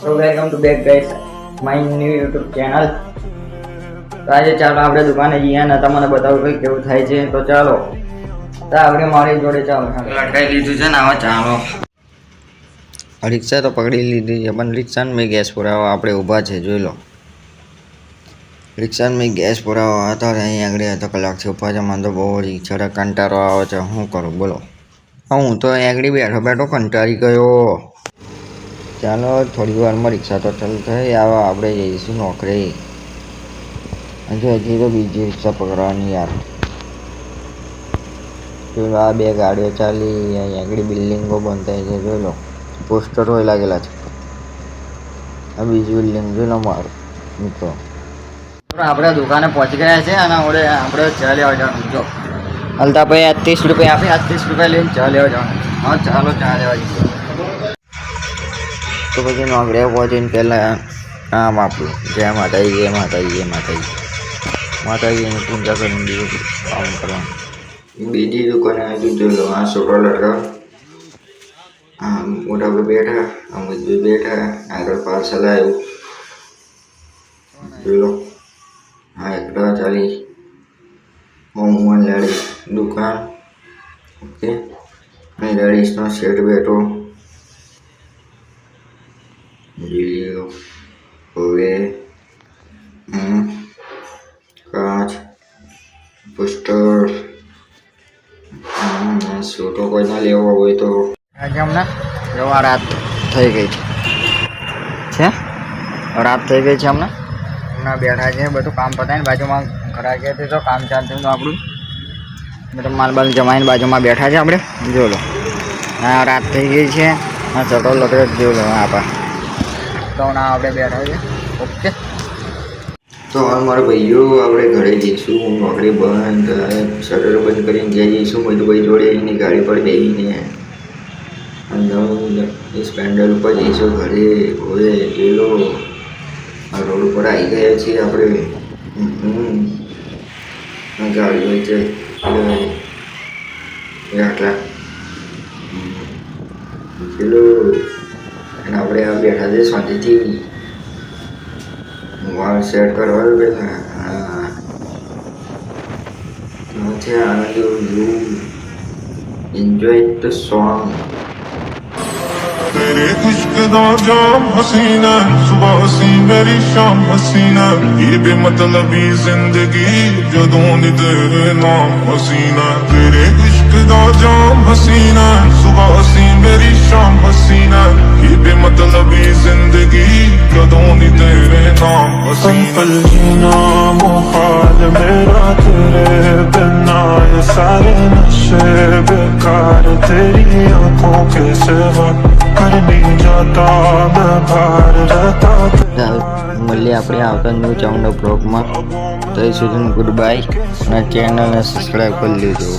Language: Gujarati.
So welcome to back guys, my new YouTube channel. તો આજે ચાલો આપણે દુકાને જઈએ અને તમને બતાવું કે કેવું થાય છે. તો ચાલો તો આપણે મારી જોડે ચાલો લટકાઈ લીધું છે ને આવા ચાલો રિક્ષા તો પકડી લીધી છે પણ રિક્ષામાં મેં ગેસ પુરાવા આપણે ઊભા છે જોઈ લો. રિક્ષામાં મેં ગેસ પુરાવા હતો અહીં આગળ હતો કલાકથી ઊભા છે. મને તો બહુ રિક્ષા કંટાળો આવે છે. શું કરું બોલો. હું તો અહીં આગળ બેઠો બેઠો કંટાળી ગયો. ચાલો થોડી વારમાં રિક્ષા તો ચાલુ થઈ આવે આપણે જઈશું નોકરી. હજી તો બીજી રિક્ષા પકડવાની યાર. જોઈ આ બે ગાડીઓ ચાલી અહીં આગળ બિલ્ડિંગો બંધ થાય છે જોઈ લો. પોસ્ટરો લાગેલા છે. આ બીજી બિલ્ડિંગ જોઈ લો મારું મિત્રો. આપણે દુકાને પહોંચી ગયા છે અને આપણે ચા લેવા જવાનું. જો હલતા ભાઈ આ 30 રૂપિયા આપી 30 રૂપિયા લઈને ચા લેવા જવાનું. હા ચાલો ચા લેવા જઈએ. તો પછી નોકરી પહોંચીને પહેલાં આમ આપણું જય માતાજી જય માતાજી જય માતાજી માતાજીની પૂજા કરીને બીજું કામ કરવાનું. બીજી દુકાને આવી જોઈ લો. આ છોકરો લટકા આ મોટા ભાઈ બેઠા આ મજબૂત બેઠા આગળ પાર્સલ આવ્યું જોઈ લો. હા એકડા ચાલી હોમ લેડીઝ દુકાન ઓકે. અહીં લેડીઝનો સેટ બેઠો જીલીઓ હવે કાચ પોસ્ટર છોટો કોઈને લેવો હોય તો આજે હમણાં જવા રાત થઈ ગઈ છે. રાત થઈ ગઈ છે હમણાં બેઠા છે બધું કામ પતાવીને બાજુમાં ઘરા ગયા તો કામ ચાલતું હતું આપણું. બધું માલબાલ જમાઈને બાજુમાં બેઠા છે આપણે જો લો. હા રાત થઈ ગઈ છે. હા ચટો લકડે જોઈ લો આપા તો ના આપણે બેઠા છે ઓકે. તો મારા ભાઈઓ આપણે ઘરે જઈશું. હું નોકરી બંધ શટર બંધ કરીને જ્યાં જઈશું મધુભાઈ જોડે એની ગાડી પર બેસીને અંદર સ્પેન્ડલ ઉપર જઈશું ઘરે. હવે જોઈ લો આ રોડ ઉપર આવી ગયા છીએ આપણે. ગાડી વચ્ચે આટલા પેલું અને આપણે આ બેઠા છે શાંતિથી વાળ સેટ કરવા પેલા છે આનંદ યુ એન્જોય ધ સોંગ. तेरे इश्क दा जाम हसीना सुबह हसी मेरी शाम हसीना ये बेमतलबी जिंदगी जदों नी तेरे नाम हसीना. तेरे इश्क दा जाम हसीना सुबह हसी मेरी शाम हसीना ये बेमतलबी जिंदगी जदों नी तेरे नाम हसीना. पल जीना मुहाल मेरा तेरे बिना ये सारे नशे बेकार तेरी आंखों के सिवा મળીએ આપણે આવતા ન્યૂ ચાઉન્ડ બ્લોગમાં. ત્યાં સુધી ગુડ બાય અને ચેનલને સબસ્ક્રાઈબ કરી લેજો.